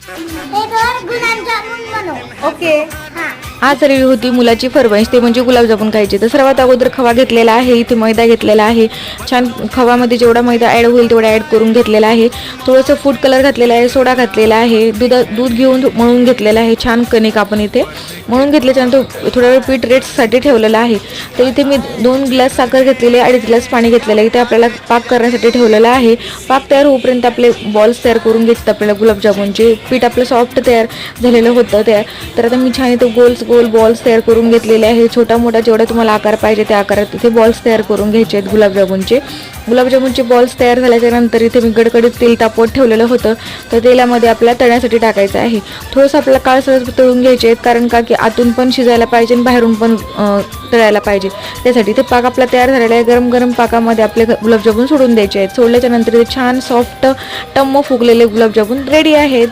त्याच्यावर गुलाबजामुन बनव. ओके. हा. आज रिव्ह्यू होती मुलाची फरमाईश, ते म्हणजे गुलाबजामुन खायचे. तर सर्वात अगोदर खवा घेतलेला आहे, इथे मैदा घेतलेला आहे. छान खवामध्ये जेवढा मैदा ॲड होईल तेवढा ॲड करून घेतलेला आहे. थोडंसं फूड कलर घातलेला आहे, सोडा घातलेला आहे, दूध घेऊन मळून घेतलेलं आहे. छान कणिक आपण इथे मळून घेतल्याच्यानंतर थोडा वेळ पीठ रेस्टसाठी ठेवलेलं आहे. तर इथे मी 2 ग्लास साखर घेतलेली आहे, 2.5 ग्लास पाणी घेतलेलं आहे. इथे आपल्याला पाक करण्यासाठी ठेवलेला आहे. पाक तयार होईपर्यंत आपले बॉल्स तयार करून घेतात आपल्याला गुलाबजामुनचे. पीठ आपलं सॉफ्ट तयार झालेलं होतं तर आता मी छान इथे गोल बॉल्स तयार करून घेतलेले आहे. छोटा मोठा जेवढा तुम्हाला आकार पाहिजे त्या आकारात इथे बॉल्स तयार करून घ्यायचे आहेत गुलाबजामुनचे बॉल्स तयार झाल्याच्या नंतर इथे मी गडगडीत तेल तापवत ठेवलेलं होतं. तर तेलामध्ये आपल्याला तळण्यासाठी टाकायचं आहे. थोडंसं आपल्याला काळसर तळून घ्यायचे आहेत, कारण का की आतून पण शिजायला पाहिजे आणि बाहेरून पण तळायला पाहिजे. त्यासाठी ते पाक आपला तयार झालेला आहे. गरम गरम पाकामध्ये आपले गुलाबजामुन सोडून द्यायचे आहेत. सोडल्याच्या नंतर इथे छान सॉफ्ट टम्म फुगलेले गुलाबजामुन रेडी आहेत.